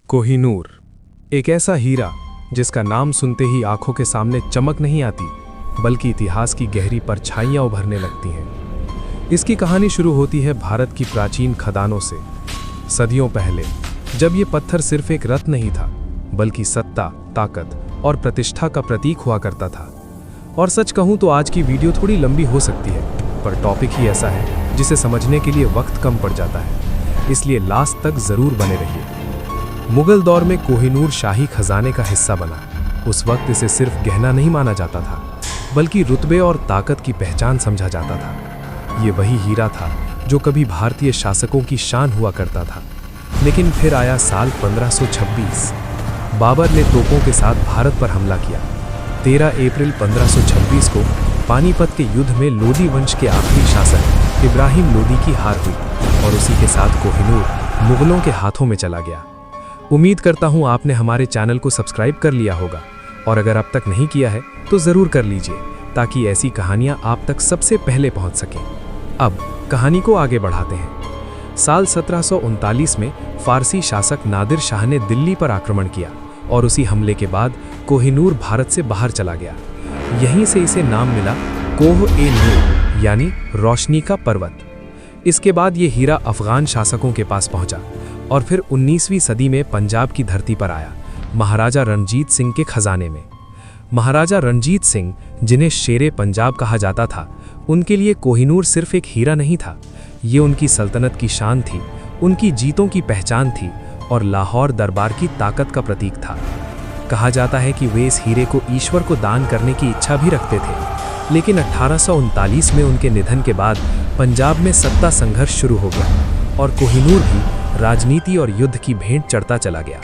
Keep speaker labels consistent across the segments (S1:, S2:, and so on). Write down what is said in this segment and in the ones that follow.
S1: कोहिनूर, एक ऐसा हीरा जिसका नाम सुनते ही आंखों के सामने चमक नहीं आती, बल्कि इतिहास की गहरी परछाइयां उभरने लगती हैं। इसकी कहानी शुरू होती है भारत की प्राचीन खदानों से। सदियों पहले, जब ये पत्थर सिर्फ एक रत्न नहीं था, बल्कि सत्ता, ताकत और प्रतिष्ठा का प्रतीक हुआ करता था। और सच कहूं तो आज की वीडियो थोड़ी लंबी हो सकती है, पर टॉपिक ही ऐसा है जिसे समझने के लिए वक्त कम पड़ जाता है, इसलिए लास्ट तक जरूर बने रहिए। मुगल दौर में कोहिनूर शाही खजाने का हिस्सा बना। उस वक्त इसे सिर्फ गहना नहीं माना जाता था, बल्कि रुतबे और ताकत की पहचान समझा जाता था। ये वही हीरा था जो कभी भारतीय शासकों की शान हुआ करता था। लेकिन फिर आया साल 1526। बाबर ने तोपों के साथ भारत पर हमला किया। 13 अप्रैल 1526 को पानीपत के युद्ध में लोदी वंश के आखिरी शासक इब्राहिम लोदी की हार हुई और उसी के साथ कोहिनूर मुगलों के हाथों में चला गया। उम्मीद करता हूं आपने हमारे चैनल को सब्सक्राइब कर लिया होगा, और अगर अब तक नहीं किया है तो ज़रूर कर लीजिए, ताकि ऐसी कहानियां आप तक सबसे पहले पहुंच सकें। अब कहानी को आगे बढ़ाते हैं। साल 1739 में फारसी शासक नादिर शाह ने दिल्ली पर आक्रमण किया और उसी हमले के बाद कोहिनूर भारत से बाहर चला गया। यहीं से इसे नाम मिला कोह-ए-नूर, यानी रोशनी का पर्वत। इसके बाद ये हीरा अफगान शासकों के पास पहुंचा और फिर 19वीं सदी में पंजाब की धरती पर आया, महाराजा रणजीत सिंह के खजाने में। महाराजा रणजीत सिंह, जिन्हें शेरे पंजाब कहा जाता था, उनके लिए कोहिनूर सिर्फ एक हीरा नहीं था, ये उनकी सल्तनत की शान थी, उनकी जीतों की पहचान थी और लाहौर दरबार की ताकत का प्रतीक था। कहा जाता है कि वे इस हीरे को ईश्वर को दान करने की इच्छा भी रखते थे, लेकिन 1839 में उनके निधन के बाद पंजाब में सत्ता संघर्ष शुरू हो गया और कोहिनूर भी राजनीति और युद्ध की भेंट चढ़ता चला गया।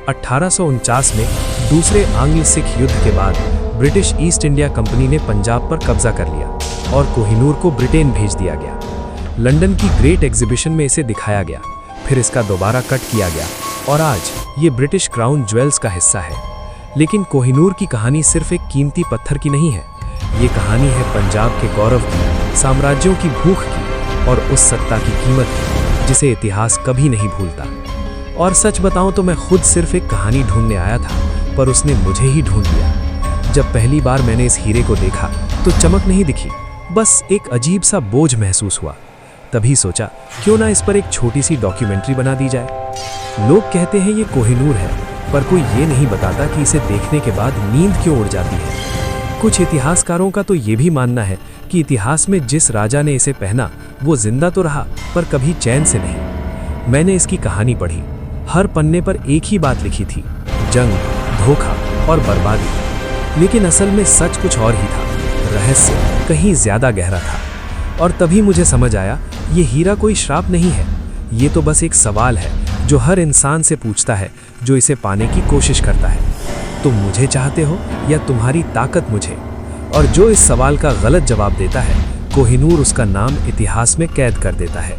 S1: 1849 में दूसरे आंग्ल सिख युद्ध के बाद ब्रिटिश ईस्ट इंडिया कंपनी ने पंजाब पर कब्जा कर लिया और कोहिनूर को ब्रिटेन भेज दिया गया। लंदन की ग्रेट एग्जीबिशन में इसे दिखाया गया, फिर इसका दोबारा कट किया गया और आज ये ब्रिटिश क्राउन ज्वेल्स का हिस्सा है। लेकिन कोहिनूर की कहानी सिर्फ एक कीमती पत्थर की नहीं है, ये कहानी है पंजाब के गौरव की, साम्राज्यों की भूख की और उस सत्ता की कीमत की जिसे इतिहास कभी नहीं भूलता। और सच बताऊं तो मैं खुद सिर्फ एक कहानी ढूंढने आया था, पर उसने मुझे ही ढूंढ लिया। जब पहली बार मैंने इस हीरे को देखा तो चमक नहीं दिखी, बस एक अजीब सा बोझ महसूस हुआ। तभी सोचा क्यों ना इस पर एक छोटी सी डॉक्यूमेंट्री बना दी जाए। लोग कहते हैं ये कोहिनूर है, पर कोई ये नहीं बताता कि इसे देखने के बाद नींद क्यों उड़ जाती है। कुछ इतिहासकारों का तो ये भी मानना है कि इतिहास में जिस राजा ने इसे पहना वो जिंदा तो रहा, पर कभी चैन से नहीं। मैंने इसकी कहानी पढ़ी, हर पन्ने पर एक ही बात लिखी थी, जंग, धोखा और बर्बादी। लेकिन असल में सच कुछ और ही था, रहस्य कहीं ज्यादा गहरा था। और तभी मुझे समझ आया, ये हीरा कोई श्राप नहीं है, ये तो बस एक सवाल है जो हर इंसान से पूछता है जो इसे पाने की कोशिश करता है। तुम मुझे चाहते हो या तुम्हारी ताकत मुझे? और जो इस सवाल का गलत जवाब देता है, कोहिनूर उसका नाम इतिहास में कैद कर देता है।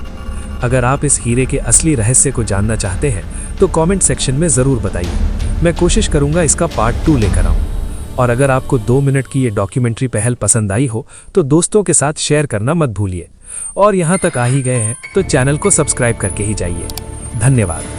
S1: अगर आप इस हीरे के असली रहस्य को जानना चाहते हैं तो कमेंट सेक्शन में ज़रूर बताइए, मैं कोशिश करूंगा इसका पार्ट 2 लेकर आऊं। और अगर आपको 2 मिनट की ये डॉक्यूमेंट्री पहल पसंद आई हो तो दोस्तों के साथ शेयर करना मत भूलिए। और यहाँ तक आ ही गए हैं तो चैनल को सब्सक्राइब करके ही जाइए। धन्यवाद।